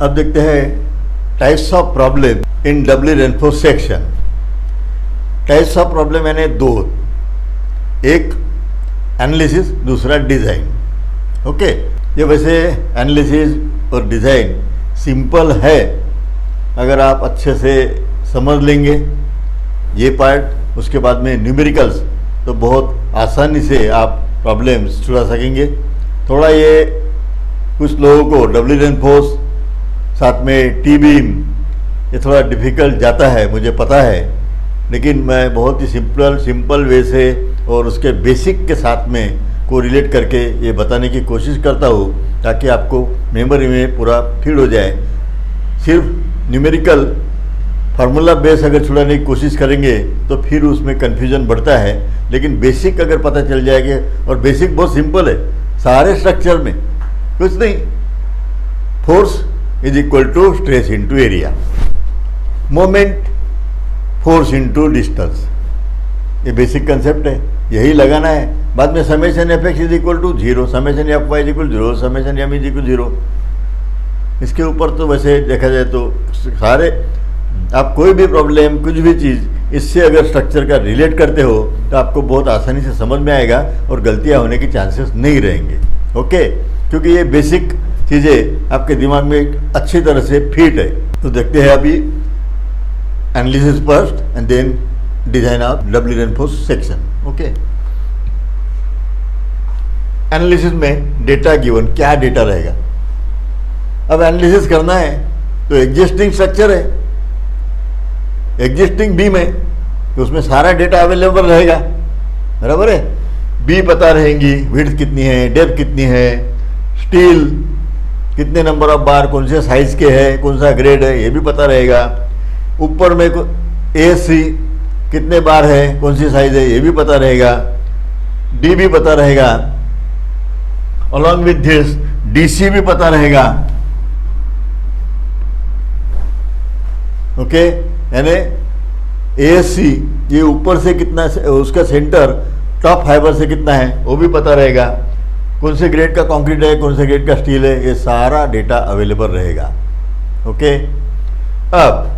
अब देखते हैं types of problem in doubly reinforce section. Types of problem यानी दो, एक एनालिसिस, दूसरा डिज़ाइन। ओके, ये वैसे एनालिसिस और डिज़ाइन सिंपल है, अगर आप अच्छे से समझ लेंगे ये पार्ट, उसके बाद में न्यूमेरिकल्स, तो बहुत आसानी से आप प्रॉब्लम्स छुड़ा सकेंगे। थोड़ा ये कुछ लोगों को डबली रेनफोर्स साथ में टी बीम ये थोड़ा डिफ़िकल्ट जाता है, मुझे पता है, लेकिन मैं बहुत ही सिंपल वे से और उसके बेसिक के साथ में को रिलेट करके ये बताने की कोशिश करता हूँ, ताकि आपको मेमोरी में पूरा फीड हो जाए। सिर्फ न्यूमेरिकल फार्मूला बेस अगर छुड़ाने की कोशिश करेंगे तो फिर उसमें कन्फ्यूजन बढ़ता है, लेकिन बेसिक अगर पता चल जाएगा, और बेसिक बहुत सिंपल है, सारे स्ट्रक्चर में कुछ नहीं, force is equal to stress into area, moment force into distance, ये बेसिक कंसेप्ट है, यही लगाना है। बाद में summation F X is equal to 0, summation F Y is equal 0, summation M is equal 0। इसके ऊपर तो वैसे देखा जाए तो सारे, आप कोई भी प्रॉब्लम, कुछ भी चीज़ इससे अगर स्ट्रक्चर का रिलेट करते हो तो आपको बहुत आसानी से समझ में आएगा और गलतियां होने के चांसेस नहीं रहेंगे। ओके, क्योंकि ये बेसिक चीज़ें आपके दिमाग में अच्छी तरह से फिट है। तो देखते हैं अभी analysis first and then design of doubly reinforce section. Okay, analysis में डेटा गिवन, क्या डेटा रहेगा। अब एनालिसिस करना है तो एग्जिस्टिंग स्ट्रक्चर है, एग्जिस्टिंग बीम है, तो उसमें सारा डेटा अवेलेबल रहेगा, बराबर है। बी पता रहेंगी, विड्थ कितनी है, डेप्थ कितनी है, स्टील कितने नंबर ऑफ बार, कौन से साइज के है, कौन सा ग्रेड है, ये भी पता रहेगा। ऊपर में ए सी कितने बार है, कौन सी साइज है, ये भी पता रहेगा। डी भी पता रहेगा, अलॉन्ग विथ दिस डीसी भी पता रहेगा। ओके, यानी एएससी ये ऊपर से कितना, उसका सेंटर टॉप फाइबर से कितना है वो भी पता रहेगा। कौन से ग्रेड का कंक्रीट है, कौन से ग्रेड का स्टील है, ये सारा डेटा अवेलेबल रहेगा। ओके, अब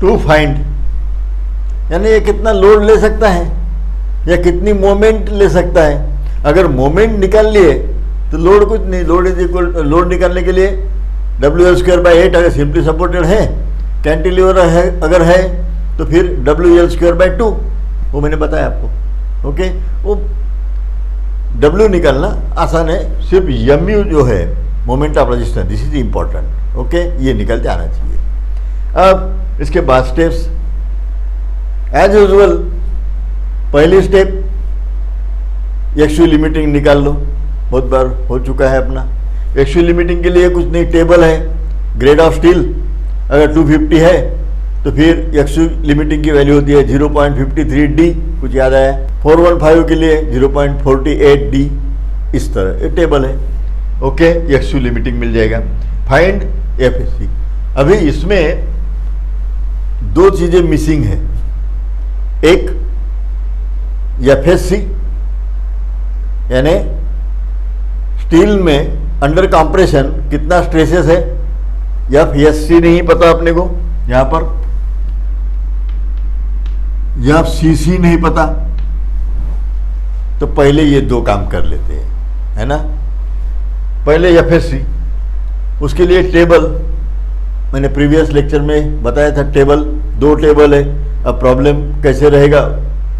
टू फाइंड, यानी ये कितना लोड ले सकता है या कितनी मोमेंट ले सकता है। अगर मोमेंट निकाल लिए तो लोड कुछ नहीं, लोड इज इक्वल, लोड निकालने के लिए WL²/8 अगर सिंपली सपोर्टेड है, कैंटिलीवर है अगर है तो फिर WL²/2, वो मैंने बताया आपको। ओके, वो W निकालना आसान है, सिर्फ MU जो है moment of resistance, this is important. Okay, ये निकलते आना चाहिए। अब इसके बाद स्टेप्स एज यूजुअल, पहली स्टेप एक्चुअल लिमिटिंग निकाल लो, बहुत बार हो चुका है अपना। एक्चुअल लिमिटिंग के लिए कुछ नहीं, टेबल है, ग्रेड ऑफ स्टील अगर 250 है तो फिर एक्चुअल लिमिटिंग की वैल्यू होती है 0.53 डी, कुछ याद आया। 415 के लिए 0.48 डी, इस तरह ये टेबल है। ओके, एक्चुअल लिमिटिंग मिल जाएगा। फाइंड एफएससी, अभी इसमें दो चीजें मिसिंग है, एक एफएससी यानी स्टील में अंडर कंप्रेशन कितना स्ट्रेसेस है, एफएससी नहीं पता अपने को, यहां पर एफसीसी नहीं पता, तो पहले ये दो काम कर लेते हैं, है ना। पहले एफएससी, उसके लिए टेबल मैंने प्रीवियस लेक्चर में बताया था, टेबल, दो टेबल है। अब प्रॉब्लम कैसे रहेगा,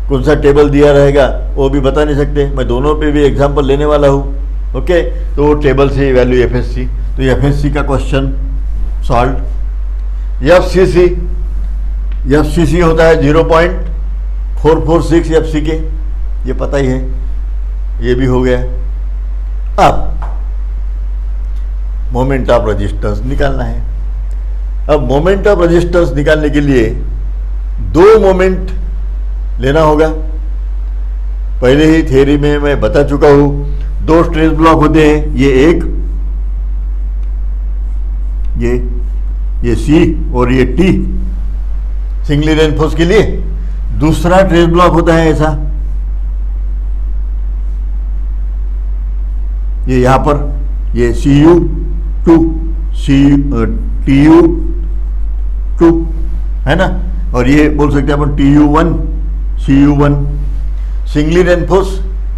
कौन सा टेबल दिया रहेगा वो भी बता नहीं सकते, मैं दोनों पे भी एग्जांपल लेने वाला हूँ। ओके, तो वो टेबल से वैल्यू एफएससी, तो एफएससी का क्वेश्चन सॉल्व। एफसीसी होता है 0.446 एफसी के, ये पता ही है, ये भी हो गया। अब मोमेंट ऑफ रेजिस्टेंस निकालना है। अब मोमेंट ऑफ रेजिस्टेंस निकालने के लिए दो मोमेंट लेना होगा। पहले ही थ्योरी में मैं बता चुका हूं, दो स्ट्रेस ब्लॉक होते हैं, ये एक, ये सी और ये टी सिंगली रेनफोर्स के लिए। दूसरा ट्रेस ब्लॉक होता है ऐसा, ये यहां पर, ये CU2 TU2 है ना, और ये बोल सकते हैं अपन TU1 CU1। सिंगली रेनफोर्स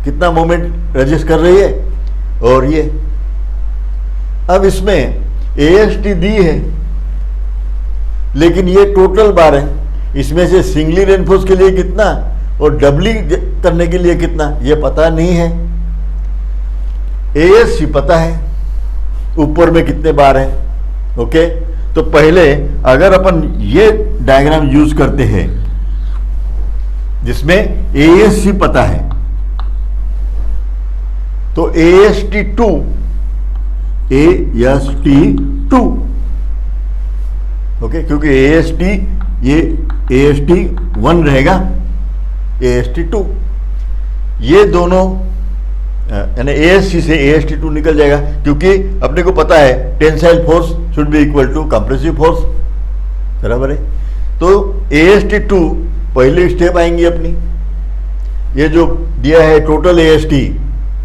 कितना मोमेंट रजिस्ट कर रही है, और ये अब इसमें AST दी है, लेकिन ये टोटल बार है, इसमें से सिंगली रेनफोर्स के लिए कितना और डबली करने के लिए कितना ये पता नहीं है। ASC पता है ऊपर में कितने बार है। ओके, तो पहले अगर अपन ये डायग्राम यूज करते हैं जिसमें ASC पता है, तो AST2 ओके, क्योंकि ये AST1 रहेगा, AST2, ये दोनों यानी ASC से AST2 निकल जाएगा, क्योंकि अपने को पता है tensile force should be equal to compressive force, बराबर है। तो AST2 पहली स्टेप आएंगी अपनी, ये जो दिया है टोटल AST,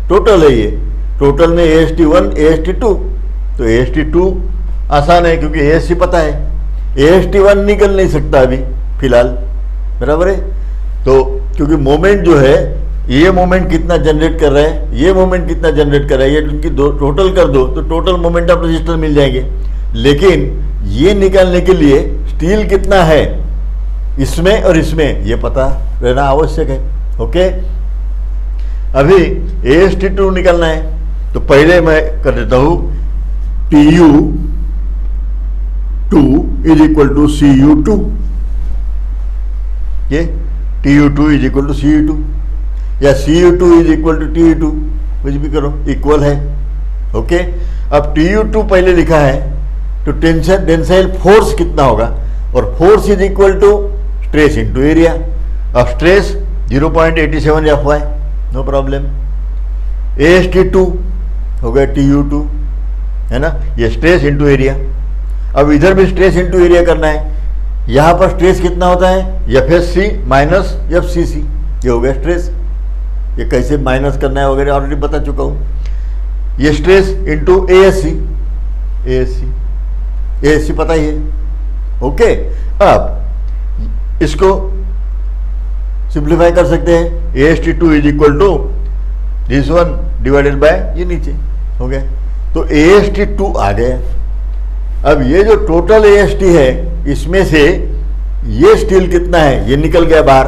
टोटल है ये, टोटल में AST1 AST2, तो AST2 आसान है क्योंकि ASC पता है, AST1 निकल नहीं सकता अभी फिलहाल, बराबर है। तो क्योंकि मोमेंट जो है, ये मोमेंट कितना जनरेट कर रहा है, ये मोमेंट कितना जनरेट कर रहा है, ये उनकी दो टोटल कर दो तो टोटल मोमेंट ऑफ रेजिस्टेंस मिल जाएंगे। लेकिन ये निकालने के लिए स्टील कितना है इसमें और इसमें, ये पता रहना आवश्यक है। ओके, अभी AST2 निकालना है, तो पहले मैं कर देता हूं TU2 is equal to CU2, ये TU2 is equal to CU2 या CU2 is equal to TU2, कुछ भी करो, इक्वल है। ओके, अब TU2 पहले लिखा है, तो टेंसाइल फोर्स कितना होगा, और force is equal to stress into area. अब stress 0.87 Fy, no problem. AST2 हो गया TU2, है ना, ये स्ट्रेस इनटू एरिया। अब इधर भी स्ट्रेस इनटू एरिया करना है, यहां पर स्ट्रेस कितना होता है, FSC माइनस FCC, ये हो गया स्ट्रेस। ये कैसे माइनस करना है वगैरह ऑलरेडी बता चुका हूं। ये स्ट्रेस इनटू ASC पता ही है। ओके, अब इसको सिंप्लीफाई कर सकते हैं, AST2 is equal to this one divided by ये नीचे हो गया, तो AST2 आ गया। अब ये जो टोटल AST है, इसमें से ये स्टील कितना है, ये निकल गया बाहर,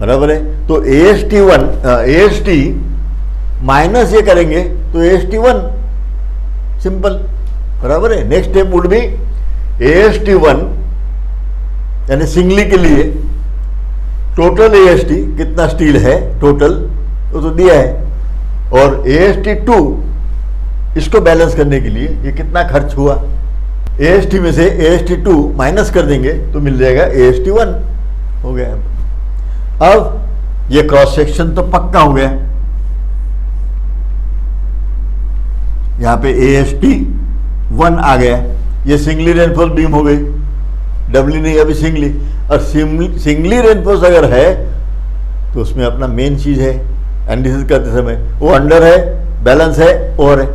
बराबर है। तो AST माइनस ये करेंगे तो AST1, सिंपल, बराबर है। Next step would B AST1 यानी सिंगली के लिए टोटल AST कितना स्टील है, टोटल वो तो दिया है, और AST2 इसको बैलेंस करने के लिए ये कितना खर्च हुआ, AST में से AST2 माइनस कर देंगे तो मिल जाएगा AST1, हो गया। अब ये क्रॉस सेक्शन तो पक्का हो गया, यहां पे AST1 आ गया, ये सिंगली रेनफोर्स बीम हो गई, डबली नहीं अभी सिंगली। और सिंगली रेनफोर्स अगर है तो उसमें अपना मेन चीज है एनालिसिस करते समय, वो अंडर है, बैलेंस है, ओवर है,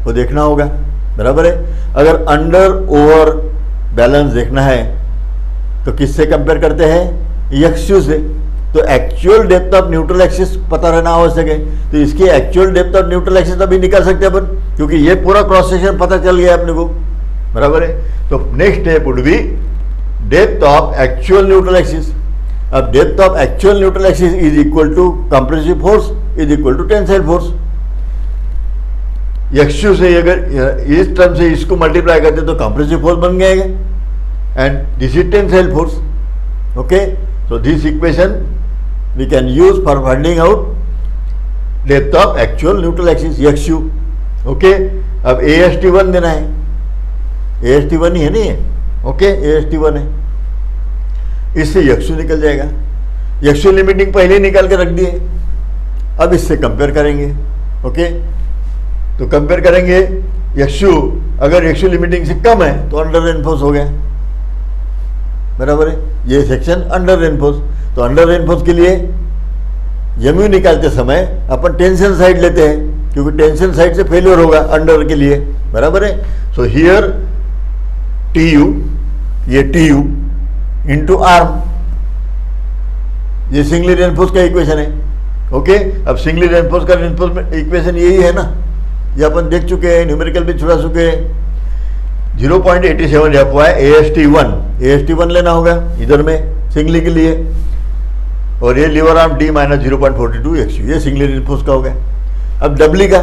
वो देखना होगा, बराबर है। अगर अंडर ओवर बैलेंस देखना है तो किससे कंपेयर करते हैं, एक्सयू से। तो actual depth of neutral axis पता रहना आवश्यक है, तो इसकी actual depth of neutral axis अभी निकाल सकते हैं अपन, क्योंकि ये पूरा क्रॉस सेक्शन पता चल गया अपने को, बराबर है। तो next step would be depth of actual neutral axis. अब depth of actual neutral axis is equal to compressive force is equal to tensile force. XU से अगर इस टर्म से इसको मल्टीप्लाई करते तो कंप्रेसिव फोर्स बन जाएगा, and this is tensile force. Okay, so this equation we can use for finding out depth of actual neutral axis XU. Okay, अब AST1 देना है, AST1 ही है नहीं है, ओके, AST1 है, इससे XU निकल जाएगा। XU लिमिटिंग पहले ही निकाल के रख दिए, अब इससे कंपेयर करेंगे। ओके, तो कंपेयर करेंगे XU, अगर XU लिमिटिंग से कम है तो अंडर रेनफोर्स हो गया, बराबर है। ये सेक्शन अंडर रेनफोर्स, तो अंडर रेनफोर्स के लिए MU निकालते समय अपन टेंशन साइड लेते हैं, क्योंकि टेंशन साइड से फेलियर होगा अंडर के लिए, बराबर है। सो हियर टी यू, ये टी यू इंटू आर्म, ये सिंगली रेनफोर्स का इक्वेशन है। ओके, अब सिंगली रेनफोर्स का रेनफोर्स इक्वेशन यही है ना, ये अपन देख चुके हैं, न्यूमेरिकल भी छुड़ा चुके हैं। 0.87 FY AST1 लेना होगा इधर में सिंगली के लिए, और ये lever arm D minus 0.42 XU, ये सिंगली रेनफोर्स का हो गया। अब डबली का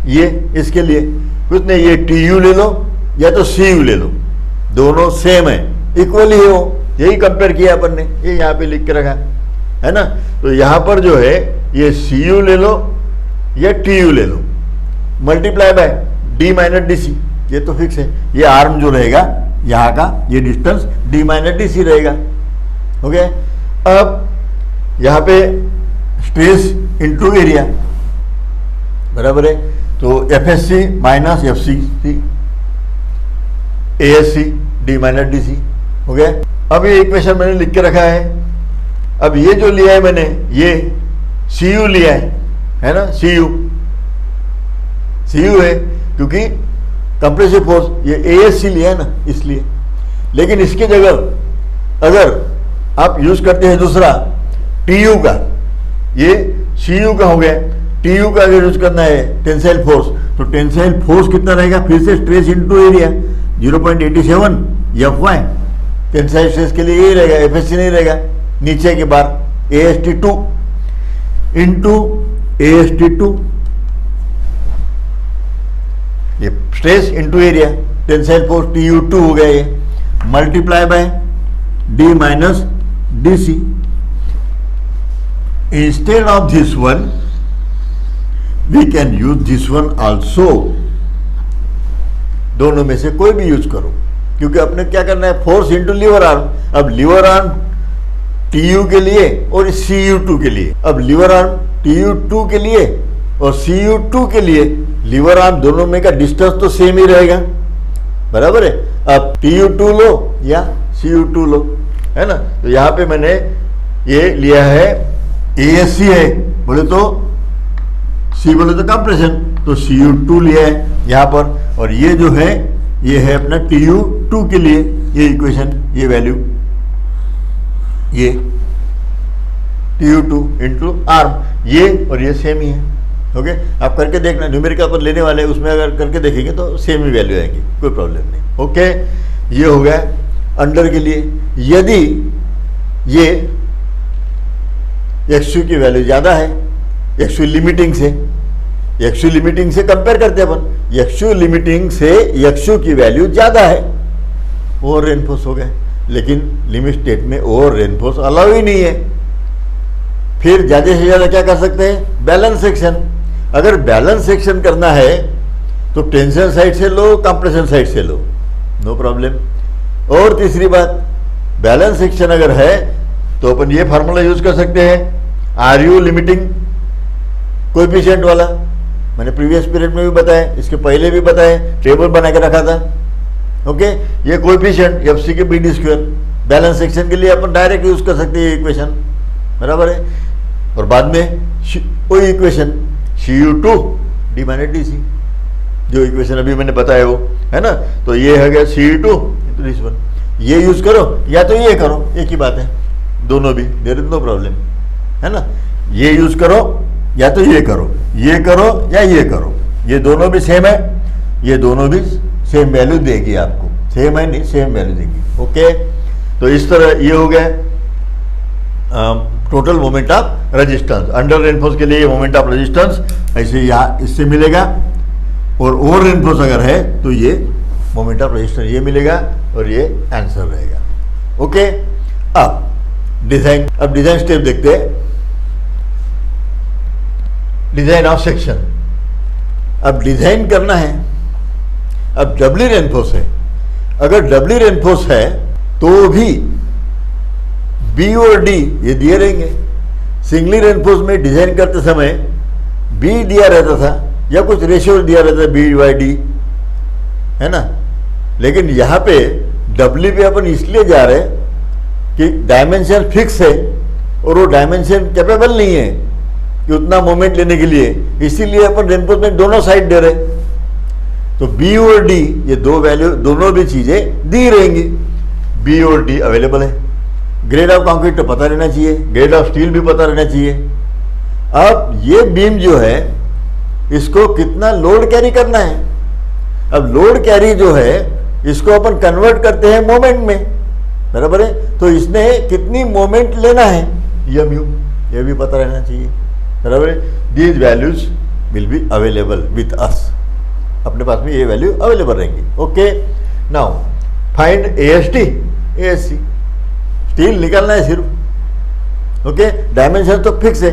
ये इसके लिए कुछ नहीं, ये TU ले लो या तो CU ले लो, दोनों सेम है, इक्वली है वो, यही कंपेयर किया अपन ने, ये यहाँ पे लिख के रखा है ना। तो यहाँ पर जो है ये CU ले लो या TU ले लो, multiply by D minus DC, ये तो फिक्स है। ये आर्म जो रहेगा यहाँ का, ये डिस्टेंस D माइनस DC रहेगा। ओके, अब यहाँ पे स्ट्रेस इंटू एरिया, बराबर है, तो FSC minus FCC ASC D minus DC हो गया। अब ये इक्वेशन मैंने लिख के रखा है। अब ये जो लिया है मैंने, ये CU लिया है ना, CU है क्योंकि कंप्रेसिव फोर्स, ये ASC लिया है ना इसलिए। लेकिन इसके जगह अगर आप यूज करते हैं दूसरा TU का, ये CU का हो गया, TU का अगर यूज करना है टेंसाइल फोर्स, तो टेंसाइल फोर्स कितना रहेगा, फिर से stress into area 0.87 FY, tensile stress के लिए यही रहेगा, FSC नहीं रहेगा, नीचे के बार AST2 इंटू AST2, ये stress into area, tensile force TU2 हो गया, ये multiply by D minus DC। Instead of this one we can use this one also, दोनों में से कोई भी यूज करो, क्योंकि अपने क्या करना है, फोर्स इंटू लीवर आर्म। अब लीवर आर्म TU के लिए और CU2 के लिए, अब लीवर आर्म TU2 के लिए और CU2 के लिए, लीवर आर्म दोनों में का डिस्टेंस तो सेम ही रहेगा, बराबर है। अब TU2 लो या CU2 लो, है ना। तो यहाँ पे मैंने ये लिया है ASC है, बोले तो C बोले तो कंप्रेशन, तो CU2 लिया है यहाँ पर, और ये जो है ये है अपना TU2 के लिए, ये इक्वेशन, ये वैल्यू, ये TU2 इंटू आर्म, ये और ये सेम ही है। ओके, आप करके देखना, न्यूमेरिकल पर लेने वाले उसमें अगर करके देखेंगे तो सेम ही वैल्यू आएगी, कोई प्रॉब्लम नहीं। ओके, ये हो गया अंडर के लिए। यदि ये XU की वैल्यू ज़्यादा है, XU लिमिटिंग से कंपेयर करते हैं अपन, XU लिमिटिंग से XU की वैल्यू ज़्यादा है, ओवर रेनफोर्स हो गए। लेकिन लिमिट स्टेट में ओवर रेनफोर्स अलाउ ही नहीं है। फिर ज़्यादा से ज़्यादा क्या कर सकते हैं, बैलेंस सेक्शन। अगर बैलेंस सेक्शन करना है तो टेंशन साइड से लो, कंप्रेशन साइड से लो, नो प्रॉब्लम। और तीसरी बात, बैलेंस सेक्शन अगर है तो अपन ये फार्मूला यूज कर सकते हैं, RU लिमिटिंग कोएफिशिएंट वाला, मैंने प्रीवियस पीरियड में भी बताया, इसके पहले भी बताया, टेबल बना के रखा था। ओके, ये कोएफिशिएंट FC के BD², बैलेंस सेक्शन के लिए अपन डायरेक्ट यूज कर सकते हैं इक्वेशन, बराबर है। और बाद में वही equation CU2 D minus DC, जो इक्वेशन अभी मैंने बताया वो, है ना। तो ये है गया CU2 इंटू दिस वन, ये यूज करो या तो ये करो, एक ही बात है, दोनों भी, देयर इज नो प्रॉब्लम, है ना। ये यूज करो या तो ये करो, ये करो या ये करो, ये दोनों भी सेम है, ये दोनों भी सेम वैल्यू देगी आपको, सेम है नहीं, सेम वैल्यू देगी। ओके, तो इस तरह ये हो गया total moment of resistance. Under reinforce के लिए मोमेंट ऑफ रेजिस्टेंस ऐसे यहाँ इससे मिलेगा, और ओवर रेनफोर्स अगर है तो ये मोमेंट ऑफ रेजिस्टेंस ये मिलेगा, और ये आंसर रहेगा। ओके, अब डिजाइन, अब डिजाइन स्टेप देखते हैं। डिजाइन ऑफ सेक्शन, अब डिजाइन करना है। अब डबली रेनफोर्स है, अगर डबली रेनफोर्स है तो भी B और D ये दिए रहेंगे। सिंगली रेनफोर्स में डिजाइन करते समय B दिया रहता था या कुछ रेशियो दिया रहता है B/D, है ना। लेकिन यहाँ पे डबली पे अपन इसलिए जा रहे हैं कि डायमेंशन फिक्स है और वो डायमेंशन कैपेबल नहीं है, कि उतना मोमेंट लेने के लिए, इसीलिए अपन रेनफोर्समेंट दोनों साइड दे रहे। तो बी और डी ये दो वैल्यू, दोनों भी चीजें दी रहेंगी। बी और डी अवेलेबल है। ग्रेड ऑफ कंक्रीट तो पता रहना चाहिए, ग्रेड ऑफ स्टील भी पता रहना चाहिए। अब ये बीम जो है इसको कितना लोड कैरी करना है। अब लोड कैरी जो है इसको अपन कन्वर्ट करते हैं मोमेंट में, बराबर है। तो इसने कितनी मोमेंट लेना है यू, ये भी पता रहना चाहिए, बराबर है। These values will be available with us, अपने पास में ये वैल्यू अवेलेबल रहेंगी। Okay, now find AST, ASC steel निकालना है सिर्फ। ओके, डायमेंशन तो फिक्स है,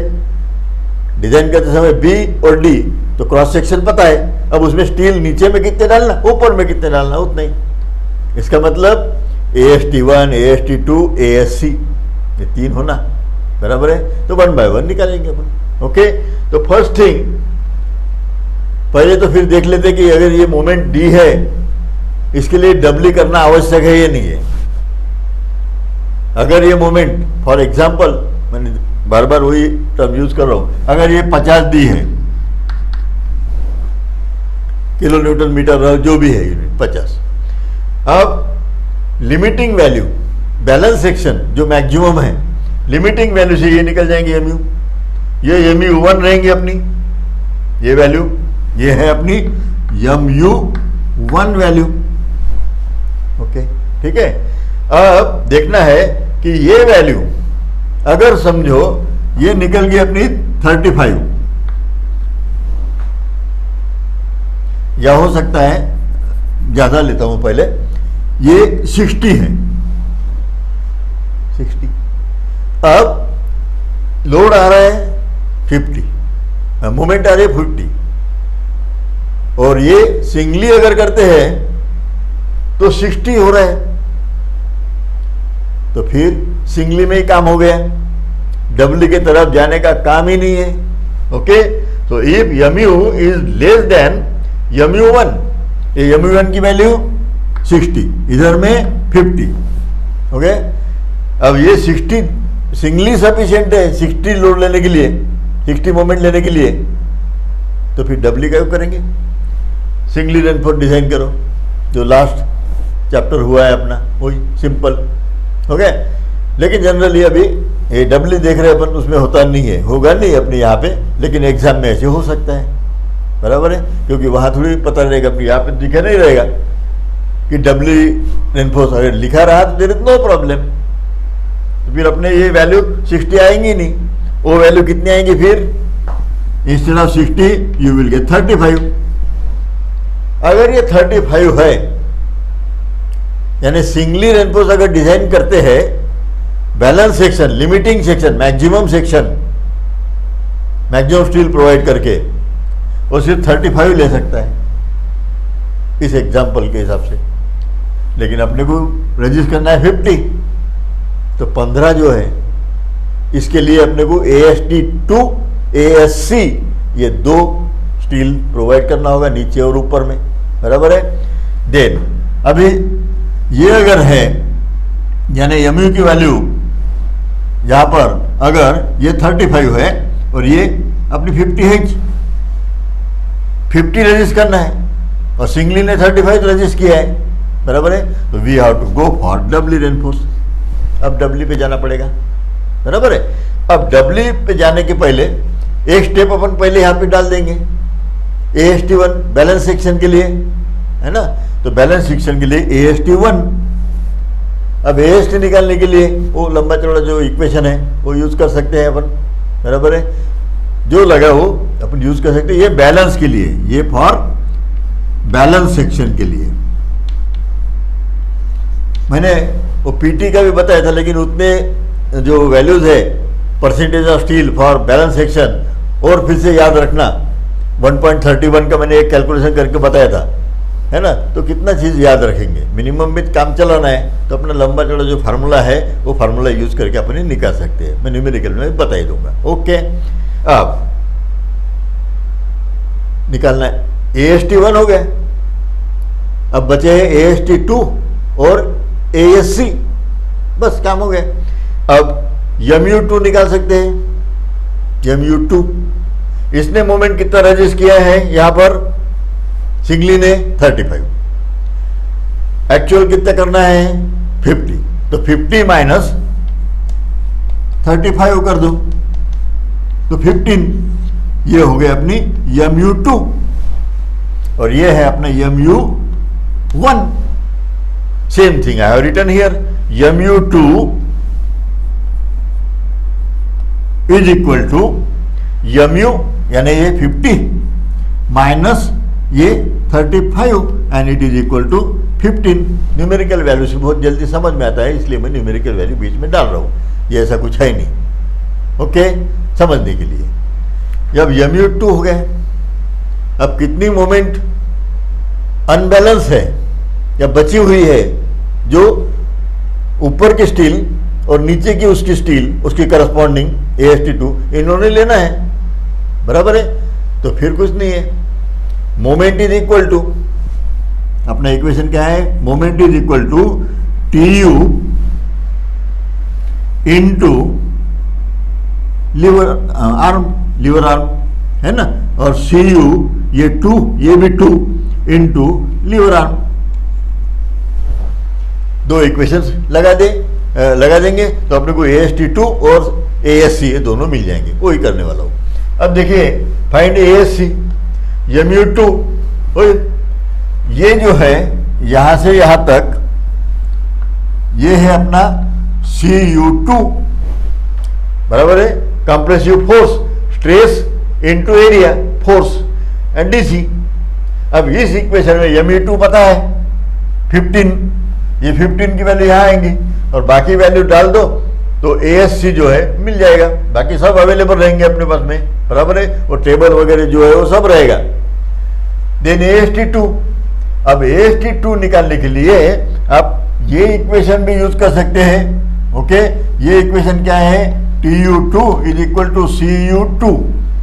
डिजाइन करते समय बी और डी तो क्रॉस सेक्शन पता है। अब उसमें स्टील नीचे में कितने डालना, ऊपर में कितने डालना, उतना ही। इसका मतलब AST1, AST2, ASC ये तीन होना, बराबर है। तो 1 बाय 1 निकालेंगे अपन। ओके, तो फर्स्ट थिंग पहले तो फिर देख लेते कि अगर ये मोमेंट डी है इसके लिए डब्ली करना आवश्यक है या नहीं है। अगर ये मोमेंट फॉर एग्जांपल, मैंने बार बार वही टर्म यूज कर रहा हूं, अगर ये 50 डी है, किलो न्यूटन मीटर जो भी है यूनिट 50। अब लिमिटिंग वैल्यू बैलेंस सेक्शन जो मैक्सिमम है, लिमिटिंग वैल्यू से ये निकल जाएंगे MU, ये MU1 रहेंगे अपनी, ये वैल्यू ये है अपनी MU1 वैल्यू। ओके, ठीक है। अब देखना है कि ये वैल्यू अगर समझो ये निकल गई अपनी 35, या हो सकता है ज्यादा लेता हूं पहले, ये 60 है, 60। अब लोड आ रहा है 50, मोमेंट आ रही है 50, और ये सिंगली अगर करते हैं तो 60 हो रहा है, तो फिर सिंगली में ही काम हो गया, डबली की तरफ जाने का काम ही नहीं है। ओके, तो if MU is less than MU1, ये MU1 की वैल्यू 60, इधर में 50। ओके, अब ये 60 सिंगली सफिशिएंट है 60 लोड लेने के लिए, 60 मोमेंट लेने के लिए, तो फिर डबली का यूज करेंगे। सिंगली रेनफोर्स डिजाइन करो, जो लास्ट चैप्टर हुआ है अपना, वही सिंपल। ओके, लेकिन जनरली अभी ये डबली देख रहे अपन, उसमें होता नहीं है, होगा नहीं अपने यहाँ पे, लेकिन एग्जाम में ऐसे हो सकता है, बराबर है। क्योंकि वहाँ थोड़ी पता रहेगा, अपने यहाँ पे दिखा नहीं रहेगा कि डबली रेनफोर्स, अगर लिखा रहा तो देयर इज नो प्रॉब्लम। तो फिर अपने ये वैल्यू 60 आएंगी नहीं, वो वैल्यू कितनी आएंगी फिर, instead of 60 you will get 35। अगर ये 35 है, यानी सिंगली रेनफोर्स अगर डिजाइन करते हैं, balance section, limiting section, maximum section, maximum steel provide करके, वो सिर्फ 35 ले सकता है इस एग्जाम्पल के हिसाब से। लेकिन अपने को रजिस्टर करना है 50, तो 15 जो है इसके लिए अपने को AST2, ASC ये दो स्टील प्रोवाइड करना होगा, नीचे और ऊपर में, बराबर है। देन अभी ये अगर है, यानी MU की वैल्यू यहां पर अगर ये 35 है और ये अपनी 50 है, 50 रजिस्टर करना है, और सिंगली ने 35 रजिस्टर किया है, बराबर है। तो we have to go for doubly reinforce. अब डबली पे जाना पड़ेगा, बराबर है। अब डबली पे जाने के पहले एक स्टेप अपन पहले यहाँ पे डाल देंगे, AST1 बैलेंस सेक्शन के लिए, है ना। तो बैलेंस सेक्शन के लिए AST1। अब AST निकालने के लिए वो लंबा चौड़ा जो इक्वेशन है वो यूज कर सकते हैं अपन, बराबर है। जो लगा वो अपन यूज कर सकते हैं। ये बैलेंस के लिए, ये फॉर बैलेंस सेक्शन के लिए। मैंने वो PT का भी बताया था, लेकिन उतने जो वैल्यूज है percentage of steel for balance section, और फिर से याद रखना 1.31 का मैंने एक कैलकुलेशन करके बताया था, है ना। तो कितना चीज़ याद रखेंगे, मिनिमम में काम चलाना है तो अपना लंबा चौड़ा जो फार्मूला है वो फार्मूला यूज करके अपने निकाल सकते हैं। मैं न्यूमेरिकल में बता ही दूंगा। ओके, अब निकालना है, AST1 हो गया, अब बचे हैं AST2 और ASC, बस काम हो गया। अब MU2 निकाल सकते हैं, MU2 इसने मोमेंट कितना रजिस्ट किया है यहाँ पर, सिंगली ने 35, एक्चुअल कितना करना है 50, तो 50 माइनस 35 कर दो तो 15, ये हो गया अपनी mu2 और ये है अपना mu1। Same thing I have written here, mu2 is equal to mu यानी ये 50 माइनस ये 35 and it is equal to 15। Numerical value से बहुत जल्दी समझ में आता है, इसलिए मैं न्यूमेरिकल वैल्यू बीच में डाल रहा हूँ, ये ऐसा कुछ है नहीं, ओके समझने के लिए। जब mu2 हो गए, अब कितनी मोमेंट अनबैलेंस है या बची हुई है, जो ऊपर की स्टील और नीचे की उसकी स्टील, उसकी करस्पॉन्डिंग AST2 इन्होंने लेना है, बराबर है। तो फिर कुछ नहीं है, मोमेंट इज इक्वल टू, अपना इक्वेशन क्या है, moment is equal to TU into lever arm है ना, और CU ये 2, ये भी 2 इंटू लीवर आर्म। दो इक्वेशंस लगा देंगे तो अपने को AST2 और ASC ये दोनों मिल जाएंगे, वही करने वाला हूँ। अब देखिए फाइंड ASC, mu2, ये जो है यहां से यहां तक, ये है अपना CU2, बराबर है, compressive force, stress into area force and DC। अब इस इक्वेशन में mu2 पता है 15, ये 15 की वैल्यू यहाँ आएंगी और बाकी वैल्यू डाल दो तो ASC जो है मिल जाएगा, बाकी सब अवेलेबल रहेंगे अपने पास में, बराबर है, वो टेबल वगैरह जो है वो सब रहेगा। देन AST2, अब AST2 निकालने के लिए आप ये इक्वेशन भी यूज कर सकते हैं, ओके। ये इक्वेशन क्या है, TU2 is equal to CU2,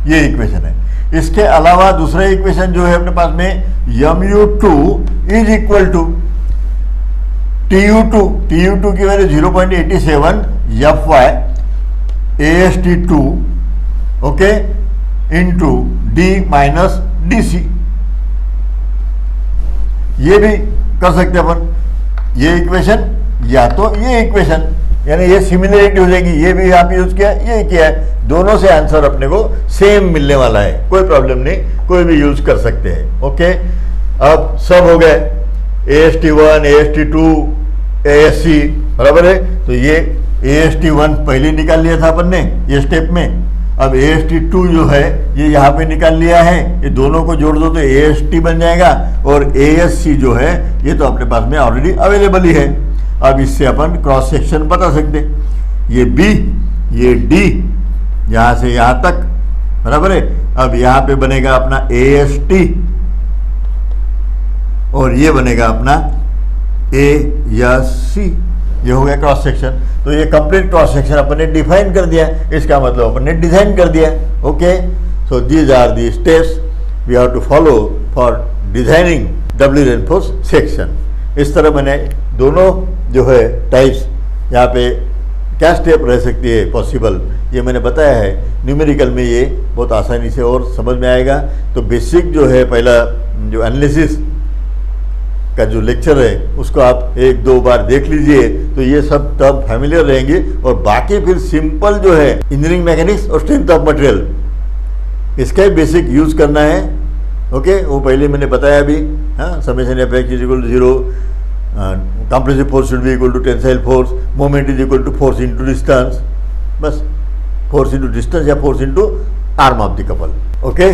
ये इक्वेशन है। इसके अलावा दूसरा इक्वेशन जो है अपने पास में, mu2 is equal to TU2 की value 0.87 Fy AST2, okay, into D minus DC। ये भी कर सकते हैं अपन, ये इक्वेशन या तो ये इक्वेशन, यानी ये सिमिलरिटी हो जाएगी, ये भी आप यूज किया, ये किया है, दोनों से आंसर अपने को सेम मिलने वाला है, कोई प्रॉब्लम नहीं, कोई भी यूज कर सकते हैं, ओके। अब सब हो गए, AST1, AST2, ASC, बराबर है। तो ये AST1 पहले निकाल लिया था अपन ने ये स्टेप में, अब AST2 जो है ये यहाँ पे निकाल लिया है, ये दोनों को जोड़ दो तो AST बन जाएगा, और ASC जो है ये तो अपने पास में ऑलरेडी अवेलेबल ही है। अब इससे अपन क्रॉस सेक्शन बता सकते, ये B, ये D, यहाँ से यहाँ तक, बराबर है। अब यहाँ पे बनेगा अपना AST और ये बनेगा अपना A या C, ये हो गया क्रॉस सेक्शन। तो ये कंप्लीट क्रॉस सेक्शन अपन ने डिफाइन कर दिया, इसका मतलब अपन ने डिजाइन कर दिया, okay. So these are the steps we have to follow for designing doubly reinforce section. इस तरह मैंने दोनों जो है टाइप्स, यहाँ पे क्या स्टेप रह सकती है पॉसिबल, ये मैंने बताया है। न्यूमेरिकल में ये बहुत आसानी से और समझ में आएगा। तो बेसिक जो है पहला जो एनालिसिस का जो लेक्चर है उसको आप 1-2 बार देख लीजिए, तो ये सब टर्म फैमिलियर रहेंगे। और बाकी फिर सिंपल जो है इंजीनियरिंग मैकेनिक्स और स्ट्रेंथ ऑफ मटेरियल, इसका ही बेसिक यूज करना है, ओके। वो पहले मैंने बताया अभी, हाँ, summation F X is equal to 0, compressive force should be equal to tensile force, moment is equal to force into distance, बस फोर्स इनटू डिस्टेंस या force into arm of the couple, okay.